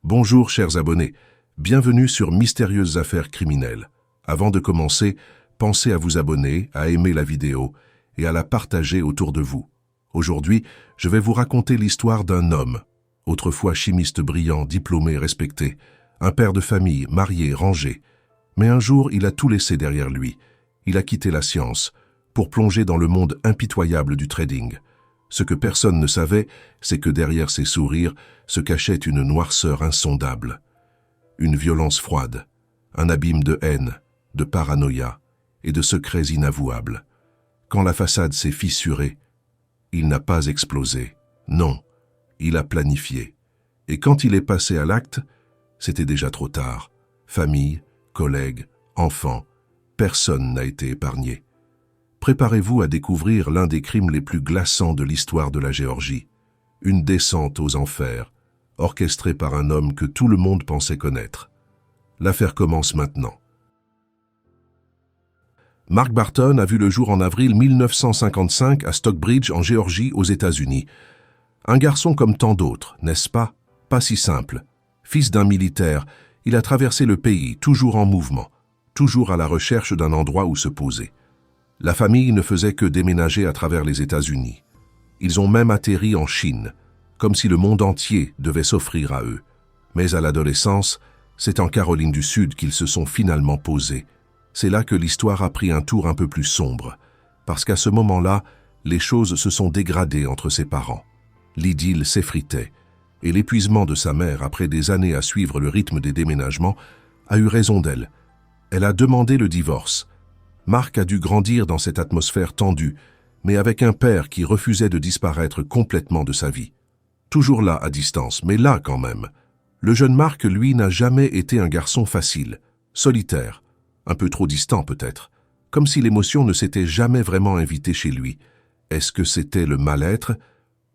Bonjour chers abonnés, bienvenue sur Mystérieuses Affaires Criminelles. Avant de commencer, pensez à vous abonner, à aimer la vidéo et à la partager autour de vous. Aujourd'hui, je vais vous raconter l'histoire d'un homme, autrefois chimiste brillant, diplômé et respecté, un père de famille, marié, rangé. Mais un jour, il a tout laissé derrière lui. Il a quitté la science pour plonger dans le monde impitoyable du trading. Ce que personne ne savait, c'est que derrière ses sourires se cachait une noirceur insondable, une violence froide, un abîme de haine, de paranoïa et de secrets inavouables. Quand la façade s'est fissurée, il n'a pas explosé. Non, il a planifié. Et quand il est passé à l'acte, c'était déjà trop tard. Famille, collègues, enfants, personne n'a été épargné. Préparez-vous à découvrir l'un des crimes les plus glaçants de l'histoire de la Géorgie. Une descente aux enfers, orchestrée par un homme que tout le monde pensait connaître. L'affaire commence maintenant. Mark Barton a vu le jour en avril 1955 à Stockbridge, en Géorgie, aux États-Unis. Un garçon comme tant d'autres, n'est-ce pas? Pas si simple. Fils d'un militaire, il a traversé le pays, toujours en mouvement, toujours à la recherche d'un endroit où se poser. La famille ne faisait que déménager à travers les États-Unis. Ils ont même atterri en Chine, comme si le monde entier devait s'offrir à eux. Mais à l'adolescence, c'est en Caroline du Sud qu'ils se sont finalement posés. C'est là que l'histoire a pris un tour un peu plus sombre, parce qu'à ce moment-là, les choses se sont dégradées entre ses parents. L'idylle s'effritait, et l'épuisement de sa mère, après des années à suivre le rythme des déménagements, a eu raison d'elle. Elle a demandé le divorce. Mark a dû grandir dans cette atmosphère tendue, mais avec un père qui refusait de disparaître complètement de sa vie. Toujours là, à distance, mais là quand même. Le jeune Mark, lui, n'a jamais été un garçon facile, solitaire, un peu trop distant peut-être, comme si l'émotion ne s'était jamais vraiment invitée chez lui. Est-ce que c'était le mal-être,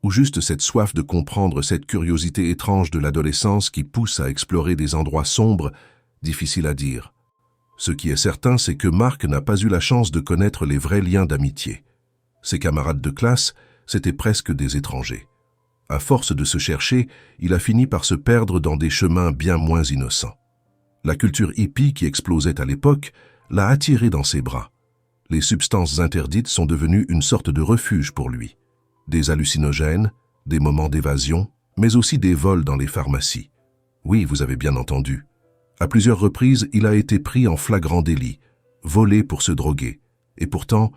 ou juste cette soif de comprendre, cette curiosité étrange de l'adolescence qui pousse à explorer des endroits sombres, difficiles à dire. Ce qui est certain, c'est que Mark n'a pas eu la chance de connaître les vrais liens d'amitié. Ses camarades de classe, c'étaient presque des étrangers. À force de se chercher, il a fini par se perdre dans des chemins bien moins innocents. La culture hippie qui explosait à l'époque l'a attiré dans ses bras. Les substances interdites sont devenues une sorte de refuge pour lui. Des hallucinogènes, des moments d'évasion, mais aussi des vols dans les pharmacies. Oui, vous avez bien entendu. À plusieurs reprises, il a été pris en flagrant délit, volé pour se droguer. Et pourtant,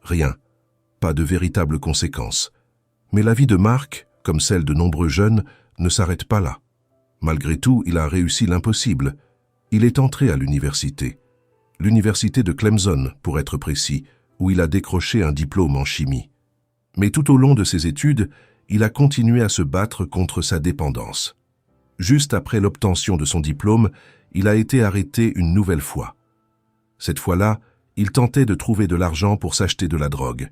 rien. Pas de véritables conséquences. Mais la vie de Mark, comme celle de nombreux jeunes, ne s'arrête pas là. Malgré tout, il a réussi l'impossible. Il est entré à l'université. L'université de Clemson, pour être précis, où il a décroché un diplôme en chimie. Mais tout au long de ses études, il a continué à se battre contre sa dépendance. Juste après l'obtention de son diplôme, il a été arrêté une nouvelle fois. Cette fois-là, il tentait de trouver de l'argent pour s'acheter de la drogue.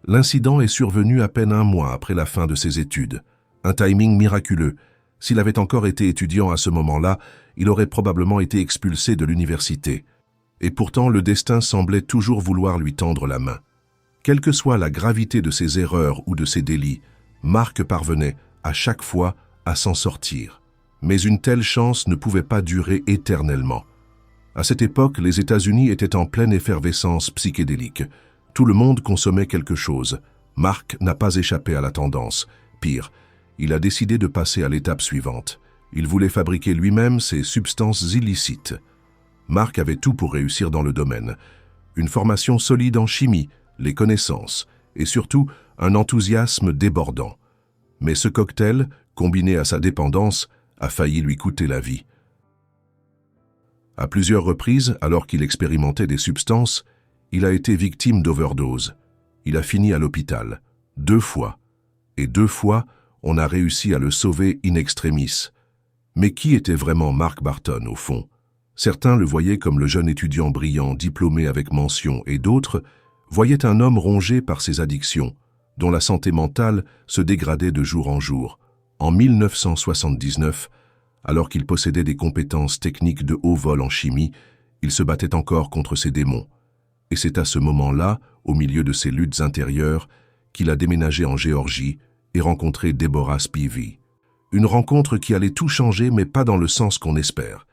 L'incident est survenu à peine un mois après la fin de ses études. Un timing miraculeux. S'il avait encore été étudiant à ce moment-là, il aurait probablement été expulsé de l'université. Et pourtant, le destin semblait toujours vouloir lui tendre la main. Quelle que soit la gravité de ses erreurs ou de ses délits, Mark parvenait, à chaque fois, à s'en sortir. Mais une telle chance ne pouvait pas durer éternellement. À cette époque, les États-Unis étaient en pleine effervescence psychédélique. Tout le monde consommait quelque chose. Mark n'a pas échappé à la tendance. Pire, il a décidé de passer à l'étape suivante. Il voulait fabriquer lui-même ces substances illicites. Mark avait tout pour réussir dans le domaine. Une formation solide en chimie, les connaissances, et surtout un enthousiasme débordant. Mais ce cocktail, combiné à sa dépendance, a failli lui coûter la vie. À plusieurs reprises, alors qu'il expérimentait des substances, il a été victime d'overdose. Il a fini à l'hôpital, 2 fois. Et 2 fois, on a réussi à le sauver in extremis. Mais qui était vraiment Mark Barton, au fond? Certains le voyaient comme le jeune étudiant brillant, diplômé avec mention, et d'autres voyaient un homme rongé par ses addictions, dont la santé mentale se dégradait de jour en jour. En 1979, alors qu'il possédait des compétences techniques de haut vol en chimie, il se battait encore contre ses démons. Et c'est à ce moment-là, au milieu de ses luttes intérieures, qu'il a déménagé en Géorgie et rencontré Deborah Spivey, Une rencontre qui allait tout changer, mais pas dans le sens qu'on espère.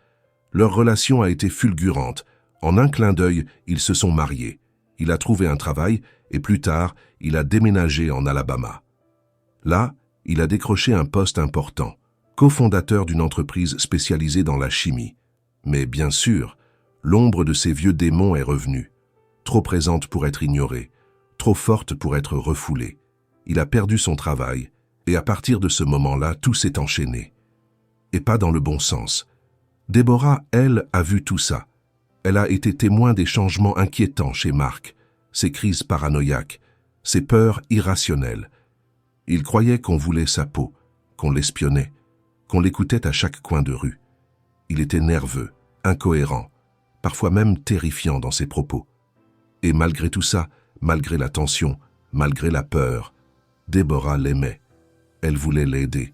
Leur relation a été fulgurante. En un clin d'œil, ils se sont mariés. Il a trouvé un travail et plus tard, il a déménagé en Alabama. Là, il a décroché un poste important, cofondateur d'une entreprise spécialisée dans la chimie. Mais bien sûr, l'ombre de ses vieux démons est revenue. Trop présente pour être ignorée, trop forte pour être refoulée. Il a perdu son travail et à partir de ce moment-là, tout s'est enchaîné. Et pas dans le bon sens. Déborah, elle, a vu tout ça. Elle a été témoin des changements inquiétants chez Mark, ses crises paranoïaques, ses peurs irrationnelles. Il croyait qu'on voulait sa peau, qu'on l'espionnait, qu'on l'écoutait à chaque coin de rue. Il était nerveux, incohérent, parfois même terrifiant dans ses propos. Et malgré tout ça, malgré la tension, malgré la peur, Déborah l'aimait. Elle voulait l'aider.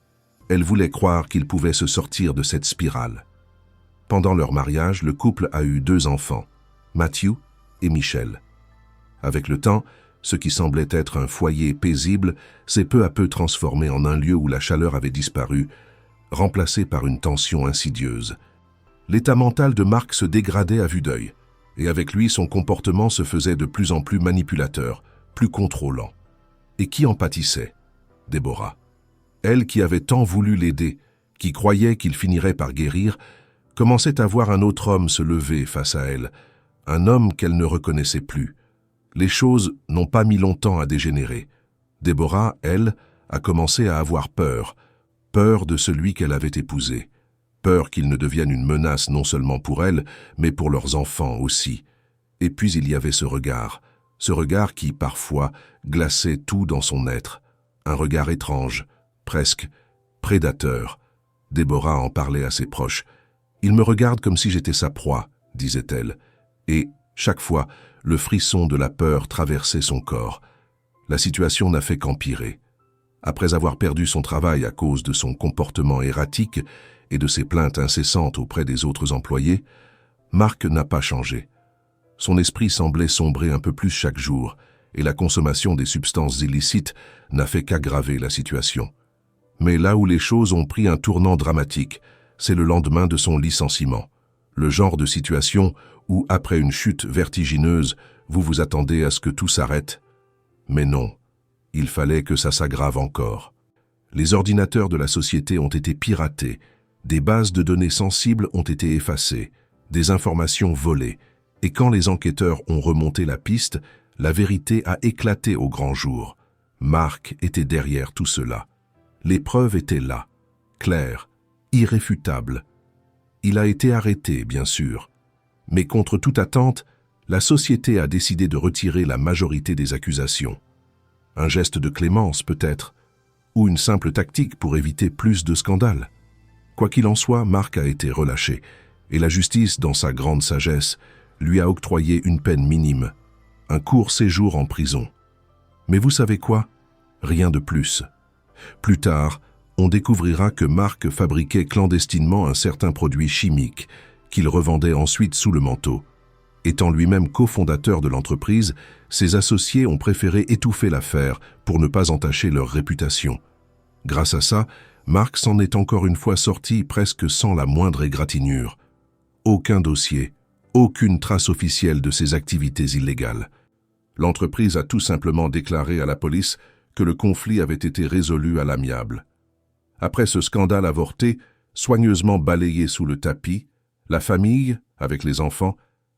Elle voulait croire qu'il pouvait se sortir de cette spirale. Pendant leur mariage, le couple a eu 2 enfants, Matthew et Michelle. Avec le temps, ce qui semblait être un foyer paisible s'est peu à peu transformé en un lieu où la chaleur avait disparu, remplacé par une tension insidieuse. L'état mental de Mark se dégradait à vue d'œil, et avec lui, son comportement se faisait de plus en plus manipulateur, plus contrôlant. Et qui en pâtissait? Déborah. Elle qui avait tant voulu l'aider, qui croyait qu'il finirait par guérir, commençait à voir un autre homme se lever face à elle, un homme qu'elle ne reconnaissait plus. Les choses n'ont pas mis longtemps à dégénérer. Déborah, elle, a commencé à avoir peur, peur de celui qu'elle avait épousé, peur qu'il ne devienne une menace non seulement pour elle, mais pour leurs enfants aussi. Et puis il y avait ce regard qui, parfois, glaçait tout dans son être, un regard étrange, presque prédateur. Déborah en parlait à ses proches. « Il me regarde comme si j'étais sa proie », disait-elle, et, chaque fois, le frisson de la peur traversait son corps. La situation n'a fait qu'empirer. Après avoir perdu son travail à cause de son comportement erratique et de ses plaintes incessantes auprès des autres employés, Mark n'a pas changé. Son esprit semblait sombrer un peu plus chaque jour, et la consommation des substances illicites n'a fait qu'aggraver la situation. Mais là où les choses ont pris un tournant dramatique, c'est le lendemain de son licenciement. Le genre de situation où, après une chute vertigineuse, vous vous attendez à ce que tout s'arrête. Mais non, il fallait que ça s'aggrave encore. Les ordinateurs de la société ont été piratés, des bases de données sensibles ont été effacées, des informations volées, et quand les enquêteurs ont remonté la piste, la vérité a éclaté au grand jour. Mark était derrière tout cela. Les preuves étaient là, claires, irréfutables. Il a été arrêté, bien sûr. Mais contre toute attente, la société a décidé de retirer la majorité des accusations. Un geste de clémence, peut-être, ou une simple tactique pour éviter plus de scandales. Quoi qu'il en soit, Mark a été relâché, et la justice, dans sa grande sagesse, lui a octroyé une peine minime, un court séjour en prison. Mais vous savez quoi? Rien de plus. Plus tard, on découvrira que Mark fabriquait clandestinement un certain produit chimique qu'il revendait ensuite sous le manteau. Étant lui-même cofondateur de l'entreprise, ses associés ont préféré étouffer l'affaire pour ne pas entacher leur réputation. Grâce à ça, Mark s'en est encore une fois sorti presque sans la moindre égratignure. Aucun dossier, aucune trace officielle de ses activités illégales. L'entreprise a tout simplement déclaré à la police que le conflit avait été résolu à l'amiable. Après ce scandale avorté, soigneusement balayé sous le tapis, la famille, avec les enfants,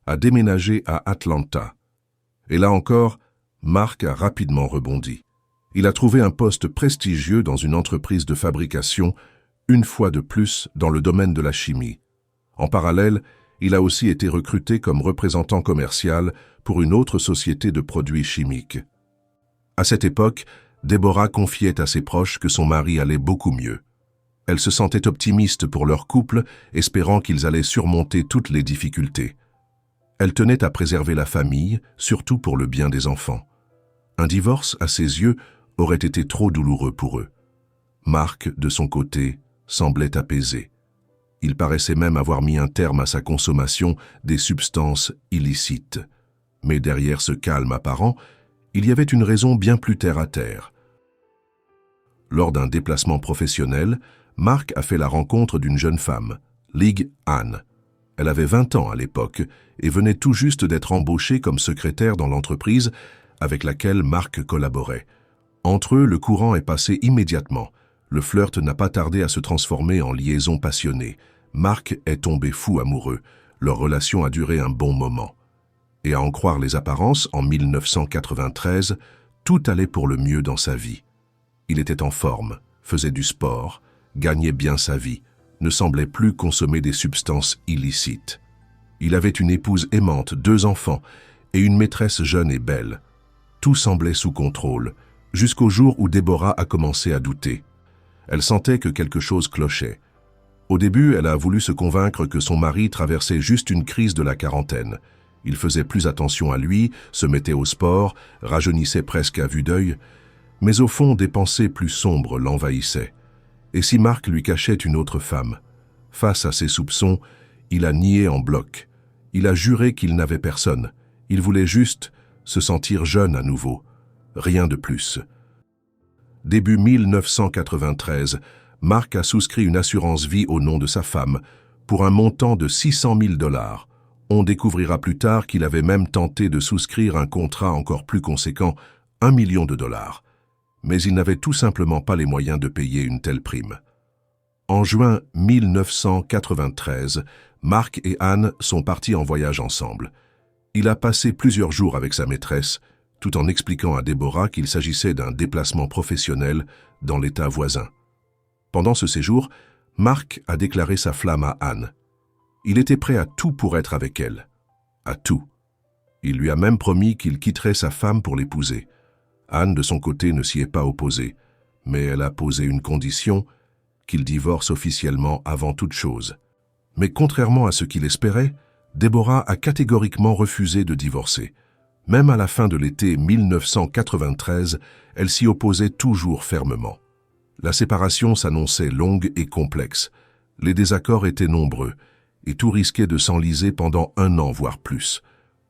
a déménagé à Atlanta. Et là encore, Mark a rapidement rebondi. Il a trouvé un poste prestigieux dans une entreprise de fabrication, une fois de plus dans le domaine de la chimie. En parallèle, il a aussi été recruté comme représentant commercial pour une autre société de produits chimiques. À cette époque, Déborah confiait à ses proches que son mari allait beaucoup mieux. Elle se sentait optimiste pour leur couple, espérant qu'ils allaient surmonter toutes les difficultés. Elle tenait à préserver la famille, surtout pour le bien des enfants. Un divorce, à ses yeux, aurait été trop douloureux pour eux. Mark, de son côté, semblait apaisé. Il paraissait même avoir mis un terme à sa consommation des substances illicites. Mais derrière ce calme apparent, il y avait une raison bien plus terre-à-terre. Lors d'un déplacement professionnel, Mark a fait la rencontre d'une jeune femme, Lig Ann. Elle avait 20 ans à l'époque et venait tout juste d'être embauchée comme secrétaire dans l'entreprise avec laquelle Mark collaborait. Entre eux, le courant est passé immédiatement. Le flirt n'a pas tardé à se transformer en liaison passionnée. Mark est tombé fou amoureux. Leur relation a duré un bon moment. Et à en croire les apparences, en 1993, tout allait pour le mieux dans sa vie. Il était en forme, faisait du sport, gagnait bien sa vie, ne semblait plus consommer des substances illicites. Il avait une épouse aimante, 2 enfants et une maîtresse jeune et belle. Tout semblait sous contrôle, jusqu'au jour où Deborah a commencé à douter. Elle sentait que quelque chose clochait. Au début, elle a voulu se convaincre que son mari traversait juste une crise de la quarantaine. Il faisait plus attention à lui, se mettait au sport, rajeunissait presque à vue d'œil, mais au fond, des pensées plus sombres l'envahissaient. Et si Mark lui cachait une autre femme? Face à ses soupçons, il a nié en bloc. Il a juré qu'il n'avait personne. Il voulait juste se sentir jeune à nouveau. Rien de plus. Début 1993, Mark a souscrit une assurance vie au nom de sa femme pour un montant de 600 000 $. On découvrira plus tard qu'il avait même tenté de souscrire un contrat encore plus conséquent, 1 million de $. Mais il n'avait tout simplement pas les moyens de payer une telle prime. En juin 1993, Mark et Ann sont partis en voyage ensemble. Il a passé plusieurs jours avec sa maîtresse, tout en expliquant à Deborah qu'il s'agissait d'un déplacement professionnel dans l'État voisin. Pendant ce séjour, Mark a déclaré sa flamme à Ann. Il était prêt à tout pour être avec elle. À tout. Il lui a même promis qu'il quitterait sa femme pour l'épouser. Ann, de son côté, ne s'y est pas opposée, mais elle a posé une condition, qu'il divorce officiellement avant toute chose. Mais contrairement à ce qu'il espérait, Deborah a catégoriquement refusé de divorcer. Même à la fin de l'été 1993, elle s'y opposait toujours fermement. La séparation s'annonçait longue et complexe. Les désaccords étaient nombreux, et tout risquait de s'enliser pendant 1 an, voire plus.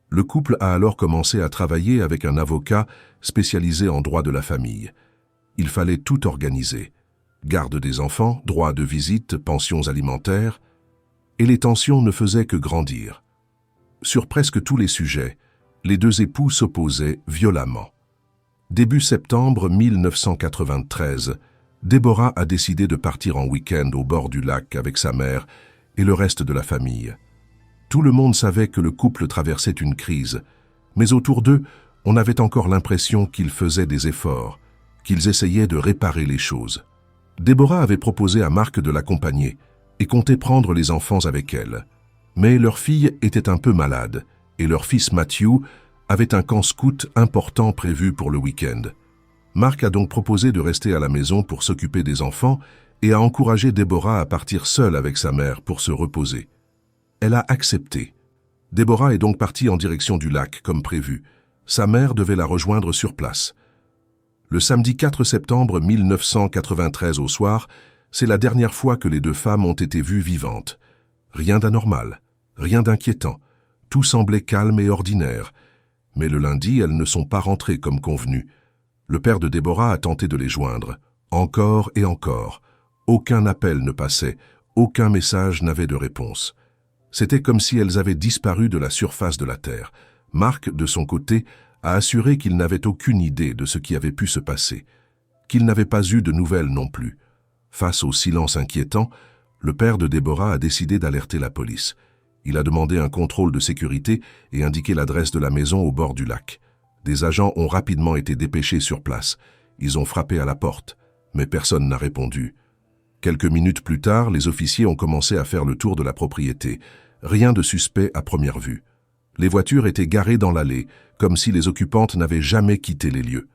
Le couple a alors commencé à travailler avec un avocat spécialisé en droit de la famille. Il fallait tout organiser. Garde des enfants, droits de visite, pensions alimentaires, et les tensions ne faisaient que grandir. Sur presque tous les sujets, les 2 époux s'opposaient violemment. Début septembre 1993, Deborah a décidé de partir en week-end au bord du lac avec sa mère et le reste de la famille. Tout le monde savait que le couple traversait une crise, mais autour d'eux, on avait encore l'impression qu'ils faisaient des efforts, qu'ils essayaient de réparer les choses. Deborah avait proposé à Mark de l'accompagner et comptait prendre les enfants avec elle. Mais leur fille était un peu malade et leur fils Matthew avait un camp scout important prévu pour le week-end. Mark a donc proposé de rester à la maison pour s'occuper des enfants et a encouragé Deborah à partir seule avec sa mère pour se reposer. Elle a accepté. Deborah est donc partie en direction du lac, comme prévu. Sa mère devait la rejoindre sur place. Le samedi 4 septembre 1993 au soir, c'est la dernière fois que les 2 femmes ont été vues vivantes. Rien d'anormal, rien d'inquiétant. Tout semblait calme et ordinaire. Mais le lundi, elles ne sont pas rentrées comme convenu. Le père de Deborah a tenté de les joindre. Encore et encore. Aucun appel ne passait, aucun message n'avait de réponse. C'était comme si elles avaient disparu de la surface de la terre. Mark, de son côté, a assuré qu'il n'avait aucune idée de ce qui avait pu se passer, qu'il n'avait pas eu de nouvelles non plus. Face au silence inquiétant, le père de Deborah a décidé d'alerter la police. Il a demandé un contrôle de sécurité et indiqué l'adresse de la maison au bord du lac. Des agents ont rapidement été dépêchés sur place. Ils ont frappé à la porte, mais personne n'a répondu. Quelques minutes plus tard, les officiers ont commencé à faire le tour de la propriété. Rien de suspect à première vue. Les voitures étaient garées dans l'allée, comme si les occupantes n'avaient jamais quitté les lieux.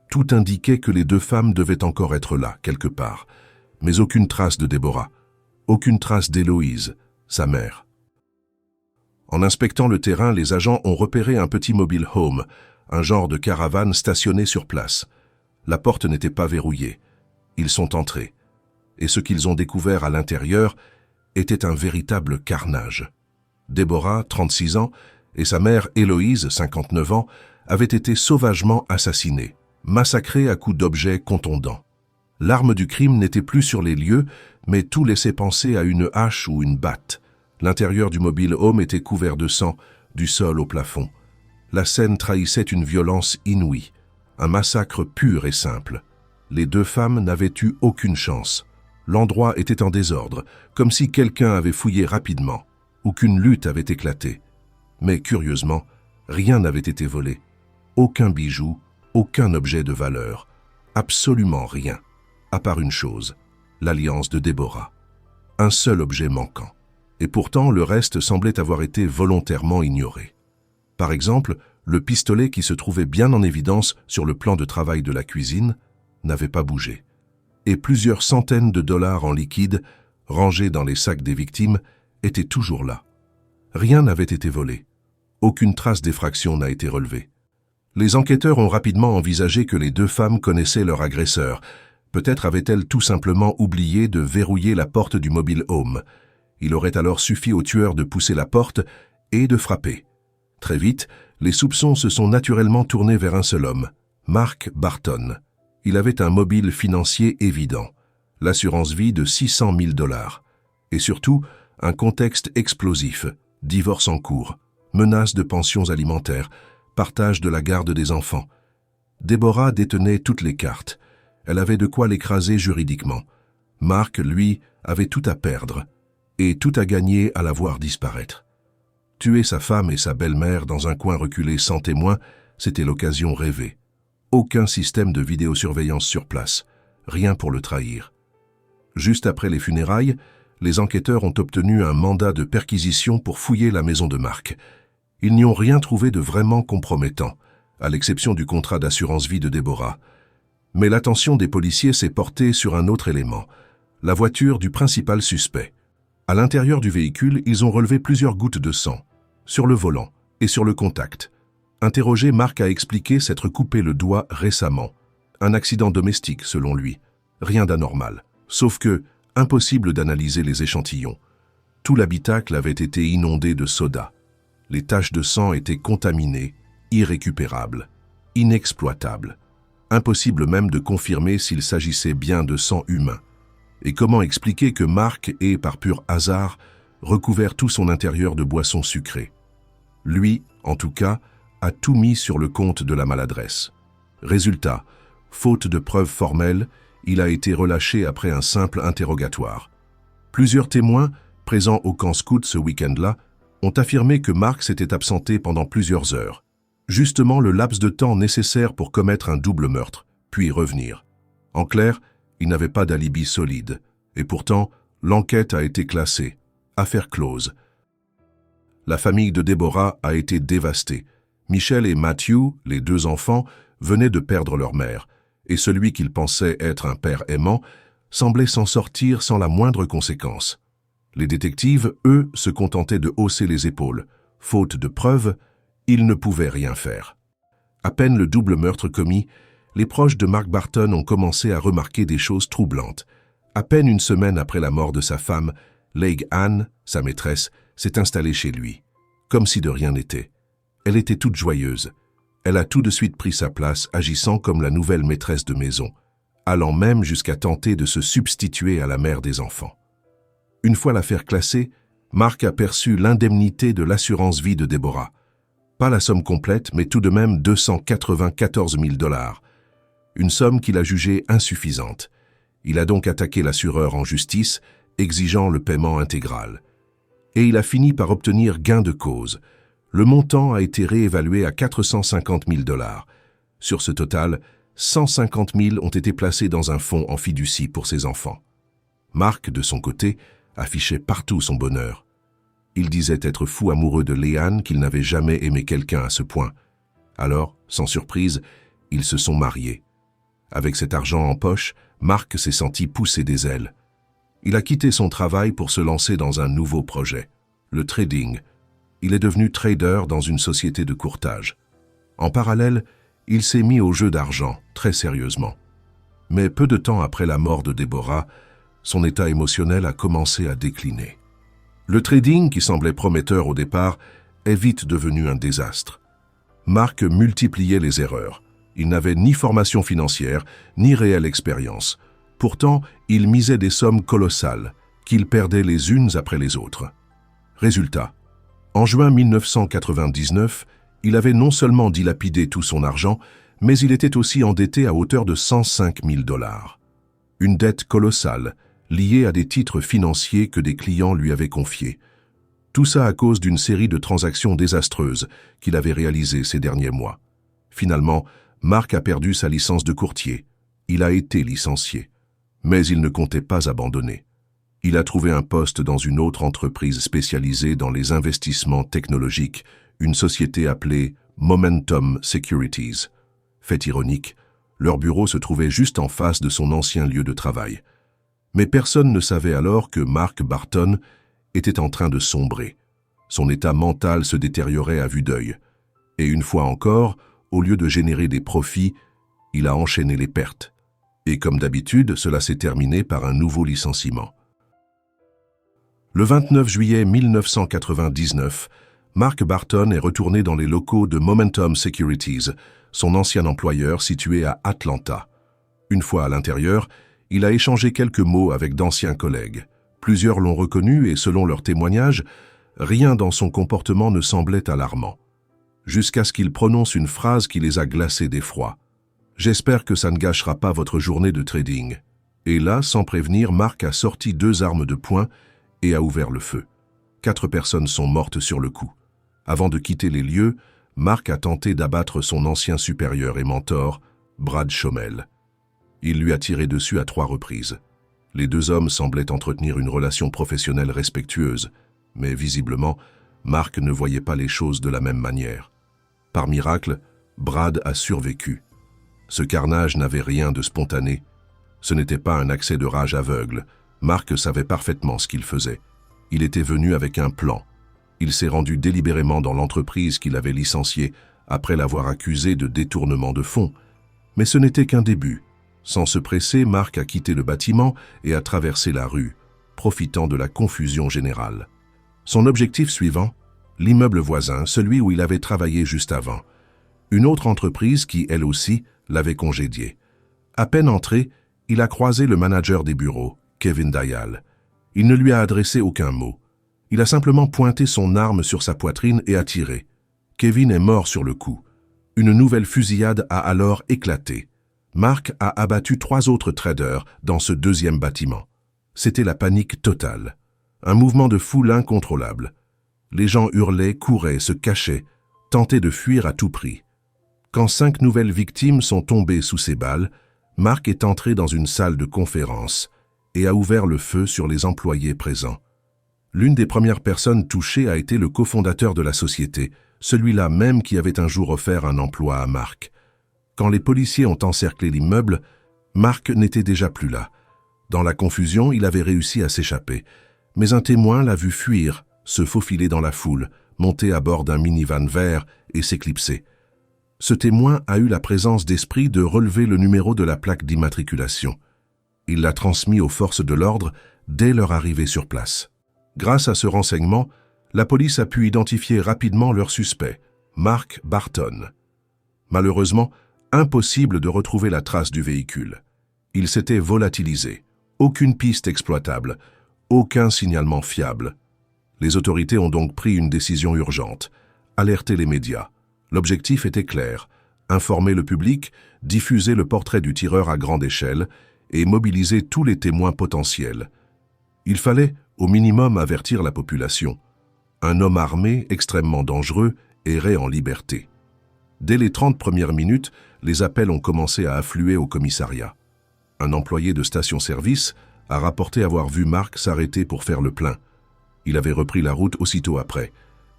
Tout indiquait que les 2 femmes devaient encore être là, quelque part. Mais aucune trace de Deborah. Aucune trace d'Héloïse, sa mère. En inspectant le terrain, les agents ont repéré un petit mobile home, un genre de caravane stationné sur place. La porte n'était pas verrouillée. Ils sont entrés. Et ce qu'ils ont découvert à l'intérieur était un véritable carnage. Deborah, 36 ans, et sa mère Héloïse, 59 ans, avaient été sauvagement assassinées, massacrées à coups d'objets contondants. L'arme du crime n'était plus sur les lieux, mais tout laissait penser à une hache ou une batte. L'intérieur du mobile home était couvert de sang, du sol au plafond. La scène trahissait une violence inouïe, un massacre pur et simple. Les deux femmes n'avaient eu aucune chance. L'endroit était en désordre, comme si quelqu'un avait fouillé rapidement, ou qu'une lutte avait éclaté. Mais curieusement, rien n'avait été volé. Aucun bijou, aucun objet de valeur. Absolument rien, à part une chose, l'alliance de Deborah. Un seul objet manquant. Et pourtant, le reste semblait avoir été volontairement ignoré. Par exemple, le pistolet qui se trouvait bien en évidence sur le plan de travail de la cuisine n'avait pas bougé. Et plusieurs centaines de dollars en liquide, rangés dans les sacs des victimes, étaient toujours là. Rien n'avait été volé. Aucune trace d'effraction n'a été relevée. Les enquêteurs ont rapidement envisagé que les deux femmes connaissaient leur agresseur. Peut-être avaient-elles tout simplement oublié de verrouiller la porte du mobile home. Il aurait alors suffi au tueur de pousser la porte et de frapper. Très vite, les soupçons se sont naturellement tournés vers un seul homme, Mark Barton. Il avait un mobile financier évident, l'assurance vie de 600 000 $, et surtout un contexte explosif, divorce en cours, menace de pensions alimentaires, partage de la garde des enfants. Deborah détenait toutes les cartes. Elle avait de quoi l'écraser juridiquement. Mark, lui, avait tout à perdre, et tout à gagner à la voir disparaître. Tuer sa femme et sa belle-mère dans un coin reculé sans témoin, c'était l'occasion rêvée. Aucun système de vidéosurveillance sur place, rien pour le trahir. Juste après les funérailles, les enquêteurs ont obtenu un mandat de perquisition pour fouiller la maison de Mark. Ils n'y ont rien trouvé de vraiment compromettant, à l'exception du contrat d'assurance vie de Deborah. Mais l'attention des policiers s'est portée sur un autre élément, la voiture du principal suspect. À l'intérieur du véhicule, ils ont relevé plusieurs gouttes de sang, sur le volant et sur le contact. Interrogé, Mark a expliqué s'être coupé le doigt récemment. Un accident domestique, selon lui. Rien d'anormal. Sauf que, impossible d'analyser les échantillons. Tout l'habitacle avait été inondé de soda. Les taches de sang étaient contaminées, irrécupérables, inexploitables. Impossible même de confirmer s'il s'agissait bien de sang humain. Et comment expliquer que Mark ait, par pur hasard, recouvert tout son intérieur de boissons sucrées? Lui, en tout cas, a tout mis sur le compte de la maladresse. Résultat, faute de preuves formelles, il a été relâché après un simple interrogatoire. Plusieurs témoins, présents au camp scout ce week-end-là, ont affirmé que Mark s'était absenté pendant plusieurs heures. Justement le laps de temps nécessaire pour commettre un double meurtre, puis revenir. En clair, il n'avait pas d'alibi solide. Et pourtant, l'enquête a été classée. Affaire close. La famille de Deborah a été dévastée. Michelle et Matthew, les deux enfants, venaient de perdre leur mère, et celui qu'ils pensaient être un père aimant semblait s'en sortir sans la moindre conséquence. Les détectives, eux, se contentaient de hausser les épaules. Faute de preuves, ils ne pouvaient rien faire. À peine le double meurtre commis, les proches de Mark Barton ont commencé à remarquer des choses troublantes. À peine une semaine après la mort de sa femme, Leigh Ann, sa maîtresse, s'est installée chez lui, comme si de rien n'était. Elle était toute joyeuse. Elle a tout de suite pris sa place, agissant comme la nouvelle maîtresse de maison, allant même jusqu'à tenter de se substituer à la mère des enfants. Une fois l'affaire classée, Mark a perçu l'indemnité de l'assurance vie de Deborah. Pas la somme complète, mais tout de même 294 000 $. Une somme qu'il a jugée insuffisante. Il a donc attaqué l'assureur en justice, exigeant le paiement intégral. Et il a fini par obtenir gain de cause. Le montant a été réévalué à 450 000 $. Sur ce total, 150 000 ont été placés dans un fonds en fiducie pour ses enfants. Mark, de son côté, affichait partout son bonheur. Il disait être fou amoureux de Leigh Ann, qu'il n'avait jamais aimé quelqu'un à ce point. Alors, sans surprise, ils se sont mariés. Avec cet argent en poche, Mark s'est senti pousser des ailes. Il a quitté son travail pour se lancer dans un nouveau projet, le trading. Il est devenu trader dans une société de courtage. En parallèle, il s'est mis au jeu d'argent, très sérieusement. Mais peu de temps après la mort de Deborah, son état émotionnel a commencé à décliner. Le trading, qui semblait prometteur au départ, est vite devenu un désastre. Mark multipliait les erreurs. Il n'avait ni formation financière, ni réelle expérience. Pourtant, il misait des sommes colossales, qu'il perdait les unes après les autres. Résultat, en juin 1999, il avait non seulement dilapidé tout son argent, mais il était aussi endetté à hauteur de 105 000 $. Une dette colossale, liée à des titres financiers que des clients lui avaient confiés. Tout ça à cause d'une série de transactions désastreuses qu'il avait réalisées ces derniers mois. Finalement, Mark a perdu sa licence de courtier. Il a été licencié. Mais il ne comptait pas abandonner. Il a trouvé un poste dans une autre entreprise spécialisée dans les investissements technologiques, une société appelée Momentum Securities. Fait ironique, leur bureau se trouvait juste en face de son ancien lieu de travail. Mais personne ne savait alors que Mark Barton était en train de sombrer. Son état mental se détériorait à vue d'œil. Et une fois encore, au lieu de générer des profits, il a enchaîné les pertes. Et comme d'habitude, cela s'est terminé par un nouveau licenciement. Le 29 juillet 1999, Mark Barton est retourné dans les locaux de Momentum Securities, son ancien employeur situé à Atlanta. Une fois à l'intérieur, il a échangé quelques mots avec d'anciens collègues. Plusieurs l'ont reconnu et selon leurs témoignages, rien dans son comportement ne semblait alarmant. Jusqu'à ce qu'il prononce une phrase qui les a glacés d'effroi. « J'espère que ça ne gâchera pas votre journée de trading. » Et là, sans prévenir, Mark a sorti 2 armes de poing et a ouvert le feu. 4 personnes sont mortes sur le coup. Avant de quitter les lieux, Mark a tenté d'abattre son ancien supérieur et mentor, Brad Schommel. Il lui a tiré dessus à 3 reprises. Les 2 hommes semblaient entretenir une relation professionnelle respectueuse, mais visiblement, Mark ne voyait pas les choses de la même manière. Par miracle, Brad a survécu. Ce carnage n'avait rien de spontané. Ce n'était pas un accès de rage aveugle. Mark savait parfaitement ce qu'il faisait. Il était venu avec un plan. Il s'est rendu délibérément dans l'entreprise qu'il avait licenciée après l'avoir accusé de détournement de fonds. Mais ce n'était qu'un début. Sans se presser, Mark a quitté le bâtiment et a traversé la rue, profitant de la confusion générale. Son objectif suivant, l'immeuble voisin, celui où il avait travaillé juste avant. Une autre entreprise qui, elle aussi, l'avait congédié. À peine entré, il a croisé le manager des bureaux, Kevin Dial. Il ne lui a adressé aucun mot. Il a simplement pointé son arme sur sa poitrine et a tiré. Kevin est mort sur le coup. Une nouvelle fusillade a alors éclaté. Mark a abattu 3 autres traders dans ce 2e bâtiment. C'était la panique totale. Un mouvement de foule incontrôlable. Les gens hurlaient, couraient, se cachaient, tentaient de fuir à tout prix. Quand 5 nouvelles victimes sont tombées sous ses balles, Mark est entré dans une salle de conférence et a ouvert le feu sur les employés présents. L'une des premières personnes touchées a été le cofondateur de la société, celui-là même qui avait un jour offert un emploi à Mark. Quand les policiers ont encerclé l'immeuble, Mark n'était déjà plus là. Dans la confusion, il avait réussi à s'échapper. Mais un témoin l'a vu fuir, se faufiler dans la foule, monter à bord d'un minivan vert et s'éclipser. Ce témoin a eu la présence d'esprit de relever le numéro de la plaque d'immatriculation. Il l'a transmis aux forces de l'ordre dès leur arrivée sur place. Grâce à ce renseignement, la police a pu identifier rapidement leur suspect, Mark Barton. Malheureusement, impossible de retrouver la trace du véhicule. Il s'était volatilisé. Aucune piste exploitable, aucun signalement fiable. Les autorités ont donc pris une décision urgente, alerter les médias. L'objectif était clair, informer le public, diffuser le portrait du tireur à grande échelle et mobiliser tous les témoins potentiels. Il fallait, au minimum, avertir la population. Un homme armé, extrêmement dangereux, errait en liberté. Dès les 30 premières minutes, les appels ont commencé à affluer au commissariat. Un employé de station-service a rapporté avoir vu Mark s'arrêter pour faire le plein. Il avait repris la route aussitôt après.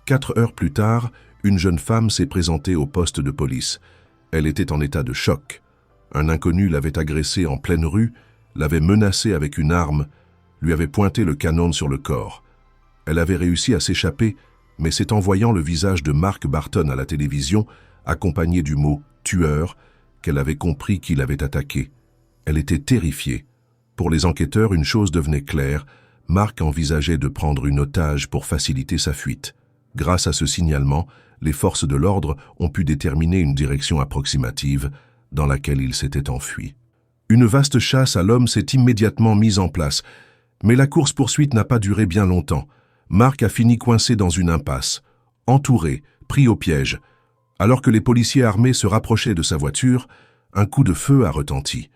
4 heures plus tard, une jeune femme s'est présentée au poste de police. Elle était en état de choc. Un inconnu l'avait agressée en pleine rue, l'avait menacée avec une arme, lui avait pointé le canon sur le corps. Elle avait réussi à s'échapper, mais c'est en voyant le visage de Mark Barton à la télévision, accompagné du mot « tueur », qu'elle avait compris qu'il avait attaqué. Elle était terrifiée. Pour les enquêteurs, une chose devenait claire, Mark envisageait de prendre une otage pour faciliter sa fuite. Grâce à ce signalement, les forces de l'ordre ont pu déterminer une direction approximative dans laquelle il s'était enfui. Une vaste chasse à l'homme s'est immédiatement mise en place, mais la course-poursuite n'a pas duré bien longtemps. Mark a fini coincé dans une impasse, entouré, pris au piège. Alors que les policiers armés se rapprochaient de sa voiture, un coup de feu a retenti.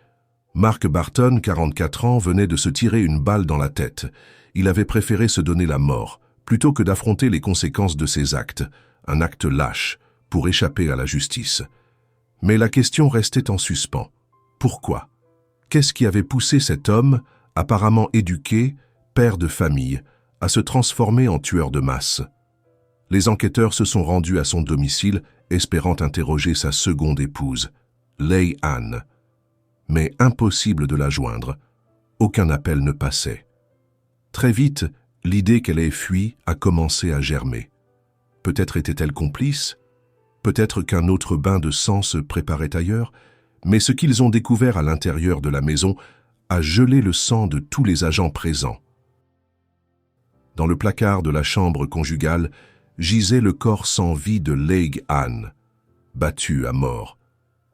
Mark Barton, 44 ans, venait de se tirer une balle dans la tête. Il avait préféré se donner la mort, plutôt que d'affronter les conséquences de ses actes, un acte lâche, pour échapper à la justice. Mais la question restait en suspens. Pourquoi? Qu'est-ce qui avait poussé cet homme, apparemment éduqué, père de famille, à se transformer en tueur de masse? Les enquêteurs se sont rendus à son domicile, espérant interroger sa seconde épouse, Leigh Ann. Mais impossible de la joindre. Aucun appel ne passait. Très vite, l'idée qu'elle ait fui a commencé à germer. Peut-être était-elle complice, peut-être qu'un autre bain de sang se préparait ailleurs, mais ce qu'ils ont découvert à l'intérieur de la maison a gelé le sang de tous les agents présents. Dans le placard de la chambre conjugale, gisait le corps sans vie de Leigh Ann, battu à mort.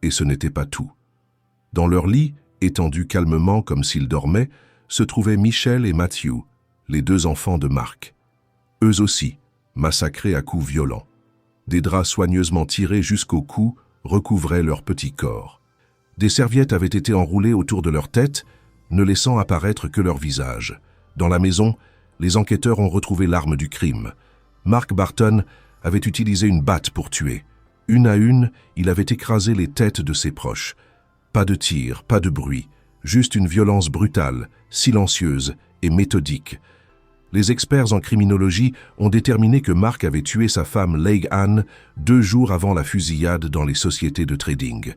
Et ce n'était pas tout. Dans leur lit, étendus calmement comme s'ils dormaient, se trouvaient Michelle et Matthew, les deux enfants de Mark. Eux aussi, massacrés à coups violents. Des draps soigneusement tirés jusqu'au cou recouvraient leur petit corps. Des serviettes avaient été enroulées autour de leur tête, ne laissant apparaître que leur visage. Dans la maison, les enquêteurs ont retrouvé l'arme du crime. Mark Barton avait utilisé une batte pour tuer. Une à une, il avait écrasé les têtes de ses proches. Pas de tir, pas de bruit, juste une violence brutale, silencieuse et méthodique. Les experts en criminologie ont déterminé que Mark avait tué sa femme Leigh Ann 2 jours avant la fusillade dans les sociétés de trading.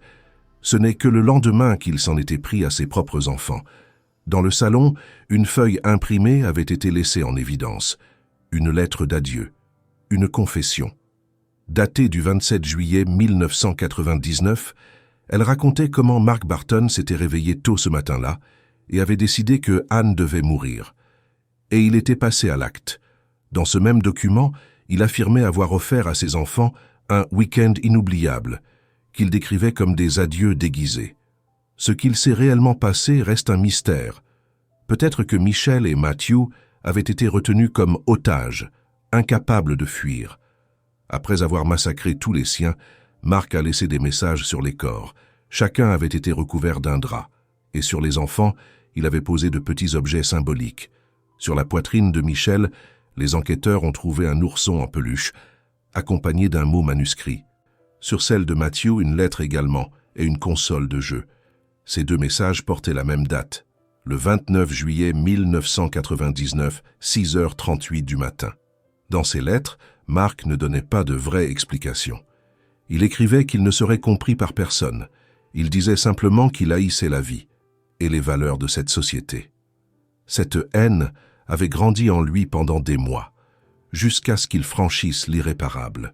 Ce n'est que le lendemain qu'il s'en était pris à ses propres enfants. Dans le salon, une feuille imprimée avait été laissée en évidence. Une lettre d'adieu, une confession. Datée du 27 juillet 1999, elle racontait comment Mark Barton s'était réveillé tôt ce matin-là et avait décidé que Anne devait mourir. Et il était passé à l'acte. Dans ce même document, il affirmait avoir offert à ses enfants un week-end inoubliable, qu'il décrivait comme des adieux déguisés. Ce qu'il s'est réellement passé reste un mystère. Peut-être que Michelle et Matthew avaient été retenus comme otages, incapables de fuir. Après avoir massacré tous les siens, Mark a laissé des messages sur les corps. Chacun avait été recouvert d'un drap. Et sur les enfants, il avait posé de petits objets symboliques. Sur la poitrine de Michelle, les enquêteurs ont trouvé un ourson en peluche, accompagné d'un mot manuscrit. Sur celle de Matthew, une lettre également, et une console de jeu. Ces 2 messages portaient la même date, le 29 juillet 1999, 6h38 du matin. Dans ces lettres, Mark ne donnait pas de vraie explication. Il écrivait qu'il ne serait compris par personne. Il disait simplement qu'il haïssait la vie et les valeurs de cette société. Cette haine avait grandi en lui pendant des mois, jusqu'à ce qu'il franchisse l'irréparable.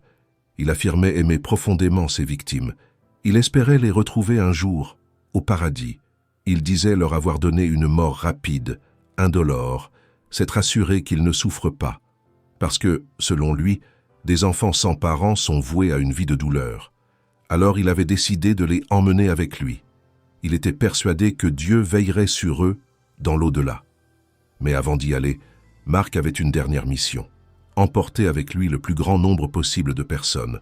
Il affirmait aimer profondément ses victimes. Il espérait les retrouver un jour, au paradis. Il disait leur avoir donné une mort rapide, indolore, s'être assuré qu'ils ne souffrent pas. Parce que, selon lui, des enfants sans parents sont voués à une vie de douleur. Alors il avait décidé de les emmener avec lui. Il était persuadé que Dieu veillerait sur eux dans l'au-delà. Mais avant d'y aller, Mark avait une dernière mission. Emporter avec lui le plus grand nombre possible de personnes,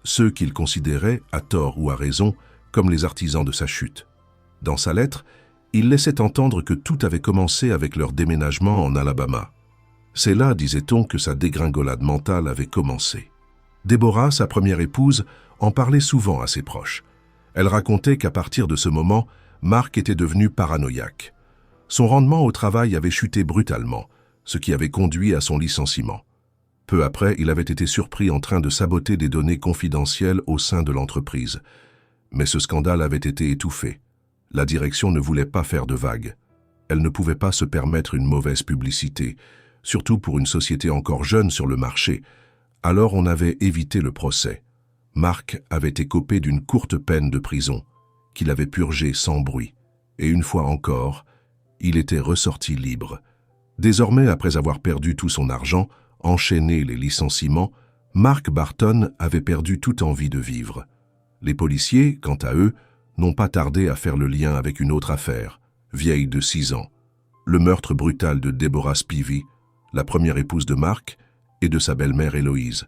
ceux qu'il considérait, à tort ou à raison, comme les artisans de sa chute. Dans sa lettre, il laissait entendre que tout avait commencé avec leur déménagement en Alabama. C'est là, disait-on, que sa dégringolade mentale avait commencé. Deborah, sa première épouse, en parlait souvent à ses proches. Elle racontait qu'à partir de ce moment, Mark était devenu paranoïaque. Son rendement au travail avait chuté brutalement, ce qui avait conduit à son licenciement. Peu après, il avait été surpris en train de saboter des données confidentielles au sein de l'entreprise. Mais ce scandale avait été étouffé. La direction ne voulait pas faire de vagues. Elle ne pouvait pas se permettre une mauvaise publicité, surtout pour une société encore jeune sur le marché. Alors on avait évité le procès. Mark avait écopé d'une courte peine de prison, qu'il avait purgée sans bruit. Et une fois encore, il était ressorti libre. Désormais, après avoir perdu tout son argent, enchaîné les licenciements, Mark Barton avait perdu toute envie de vivre. Les policiers, quant à eux, n'ont pas tardé à faire le lien avec une autre affaire, vieille de 6 ans, le meurtre brutal de Deborah Spivey, la première épouse de Mark, et de sa belle-mère Héloïse.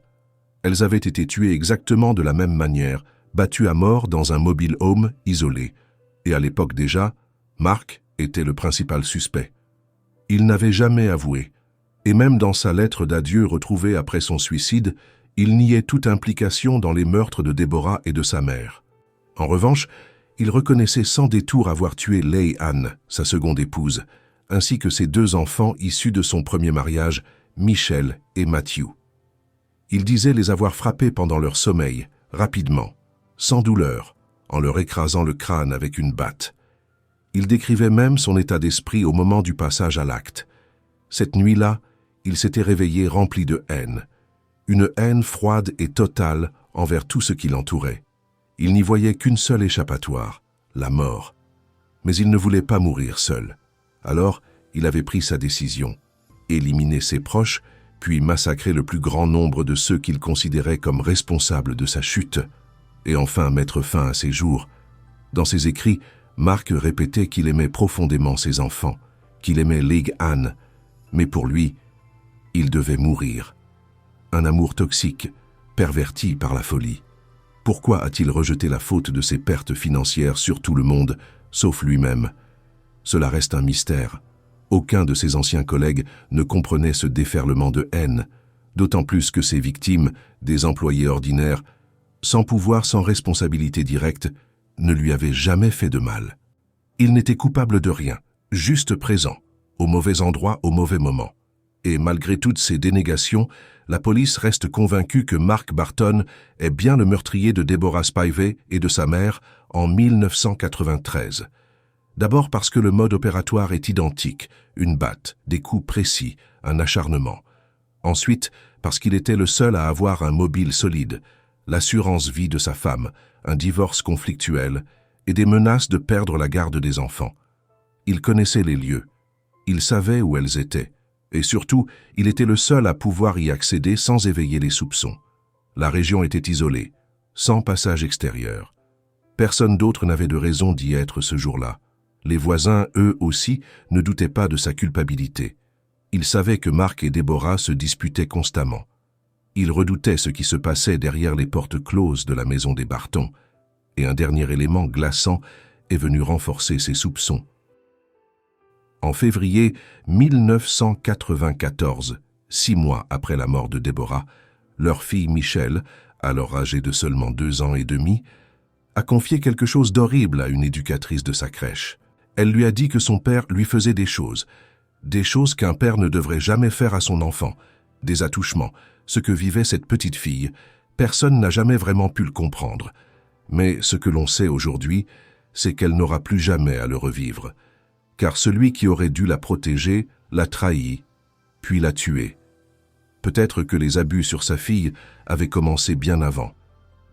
Elles avaient été tuées exactement de la même manière, battues à mort dans un mobile home isolé. Et à l'époque déjà, Mark était le principal suspect. Il n'avait jamais avoué, et même dans sa lettre d'adieu retrouvée après son suicide, il niait toute implication dans les meurtres de Deborah et de sa mère. En revanche, il reconnaissait sans détour avoir tué Leigh Ann, sa seconde épouse, ainsi que ses 2 enfants issus de son premier mariage, Michelle et Matthew. Il disait les avoir frappés pendant leur sommeil, rapidement, sans douleur, en leur écrasant le crâne avec une batte. Il décrivait même son état d'esprit au moment du passage à l'acte. Cette nuit-là, il s'était réveillé rempli de haine. Une haine froide et totale envers tout ce qui l'entourait. Il n'y voyait qu'une seule échappatoire, la mort. Mais il ne voulait pas mourir seul. Alors, il avait pris sa décision. Éliminer ses proches, puis massacrer le plus grand nombre de ceux qu'il considérait comme responsables de sa chute, et enfin mettre fin à ses jours. Dans ses écrits, Mark répétait qu'il aimait profondément ses enfants, qu'il aimait Leigh Ann, mais pour lui, il devait mourir. Un amour toxique, perverti par la folie. Pourquoi a-t-il rejeté la faute de ses pertes financières sur tout le monde, sauf lui-même? Cela reste un mystère. Aucun de ses anciens collègues ne comprenait ce déferlement de haine, d'autant plus que ses victimes, des employés ordinaires, sans pouvoir, sans responsabilité directe, ne lui avaient jamais fait de mal. Il n'était coupable de rien, juste présent, au mauvais endroit, au mauvais moment. Et malgré toutes ces dénégations, la police reste convaincue que Mark Barton est bien le meurtrier de Deborah Spivey et de sa mère en 1993. D'abord parce que le mode opératoire est identique, une batte, des coups précis, un acharnement. Ensuite, parce qu'il était le seul à avoir un mobile solide, l'assurance vie de sa femme, un divorce conflictuel et des menaces de perdre la garde des enfants. Il connaissait les lieux, il savait où elles étaient, et surtout, il était le seul à pouvoir y accéder sans éveiller les soupçons. La région était isolée, sans passage extérieur. Personne d'autre n'avait de raison d'y être ce jour-là. Les voisins, eux aussi, ne doutaient pas de sa culpabilité. Ils savaient que Mark et Deborah se disputaient constamment. Ils redoutaient ce qui se passait derrière les portes closes de la maison des Barton, et un dernier élément glaçant est venu renforcer ces soupçons. En février 1994, 6 mois après la mort de Deborah, leur fille Michelle, alors âgée de seulement 2 ans et demi, a confié quelque chose d'horrible à une éducatrice de sa crèche. Elle lui a dit que son père lui faisait des choses qu'un père ne devrait jamais faire à son enfant, des attouchements, ce que vivait cette petite fille. Personne n'a jamais vraiment pu le comprendre. Mais ce que l'on sait aujourd'hui, c'est qu'elle n'aura plus jamais à le revivre. Car celui qui aurait dû la protéger l'a trahie, puis l'a tuée. Peut-être que les abus sur sa fille avaient commencé bien avant.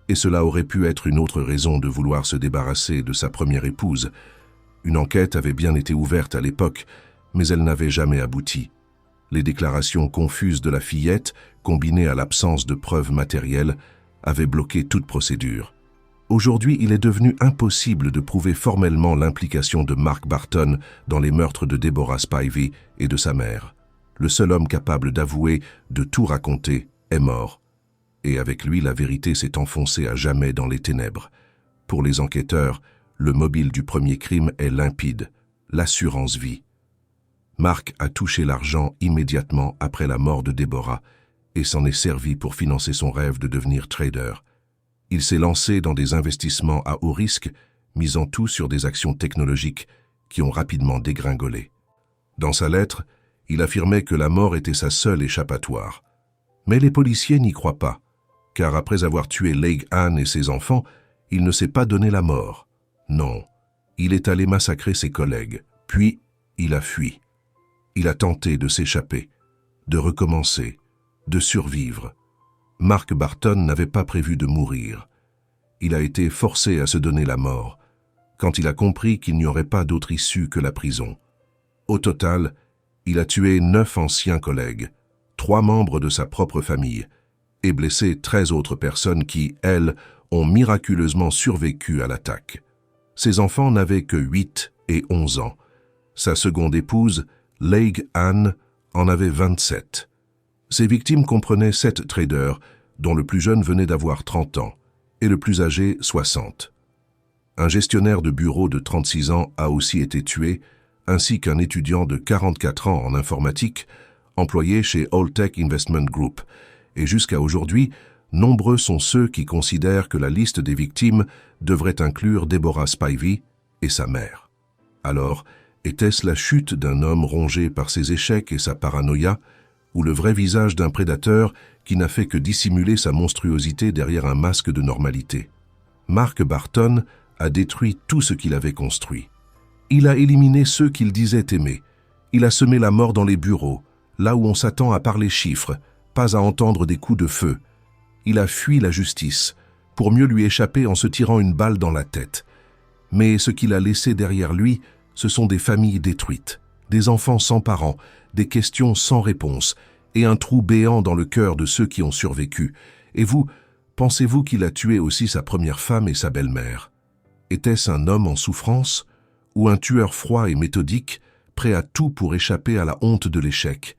Et cela aurait pu être une autre raison de vouloir se débarrasser de sa première épouse. Une enquête avait bien été ouverte à l'époque, mais elle n'avait jamais abouti. Les déclarations confuses de la fillette, combinées à l'absence de preuves matérielles, avaient bloqué toute procédure. Aujourd'hui, il est devenu impossible de prouver formellement l'implication de Mark Barton dans les meurtres de Deborah Spivey et de sa mère. Le seul homme capable d'avouer, de tout raconter, est mort. Et avec lui, la vérité s'est enfoncée à jamais dans les ténèbres. Pour les enquêteurs, le mobile du premier crime est limpide, l'assurance vie. Mark a touché l'argent immédiatement après la mort de Deborah et s'en est servi pour financer son rêve de devenir trader. Il s'est lancé dans des investissements à haut risque, misant tout sur des actions technologiques qui ont rapidement dégringolé. Dans sa lettre, il affirmait que la mort était sa seule échappatoire. Mais les policiers n'y croient pas, car après avoir tué Leigh Ann et ses enfants, il ne s'est pas donné la mort. Non, il est allé massacrer ses collègues, puis il a fui. Il a tenté de s'échapper, de recommencer, de survivre. Mark Barton n'avait pas prévu de mourir. Il a été forcé à se donner la mort, quand il a compris qu'il n'y aurait pas d'autre issue que la prison. Au total, il a tué 9 anciens collègues, 3 membres de sa propre famille, et blessé 13 autres personnes qui, elles, ont miraculeusement survécu à l'attaque. Ses enfants n'avaient que 8 et 11 ans. Sa seconde épouse, Leigh Ann, en avait 27. Ses victimes comprenaient 7 traders, dont le plus jeune venait d'avoir 30 ans, et le plus âgé 60. Un gestionnaire de bureau de 36 ans a aussi été tué, ainsi qu'un étudiant de 44 ans en informatique, employé chez Alltech Investment Group, et jusqu'à aujourd'hui, nombreux sont ceux qui considèrent que la liste des victimes devrait inclure Deborah Spivey et sa mère. Alors, était-ce la chute d'un homme rongé par ses échecs et sa paranoïa, ou le vrai visage d'un prédateur qui n'a fait que dissimuler sa monstruosité derrière un masque de normalité? Mark Barton a détruit tout ce qu'il avait construit. Il a éliminé ceux qu'il disait aimer. Il a semé la mort dans les bureaux, là où on s'attend à parler chiffres, pas à entendre des coups de feu. Il a fui la justice, pour mieux lui échapper en se tirant une balle dans la tête. Mais ce qu'il a laissé derrière lui, ce sont des familles détruites, des enfants sans parents, des questions sans réponse, et un trou béant dans le cœur de ceux qui ont survécu. Et vous, pensez-vous qu'il a tué aussi sa première femme et sa belle-mère? Était-ce un homme en souffrance, ou un tueur froid et méthodique, prêt à tout pour échapper à la honte de l'échec?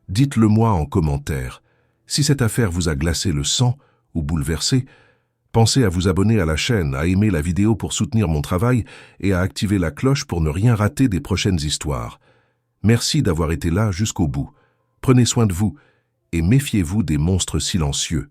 Dites-le moi en commentaire. Si cette affaire vous a glacé le sang ou bouleversé, pensez à vous abonner à la chaîne, à aimer la vidéo pour soutenir mon travail et à activer la cloche pour ne rien rater des prochaines histoires. Merci d'avoir été là jusqu'au bout. Prenez soin de vous et méfiez-vous des monstres silencieux.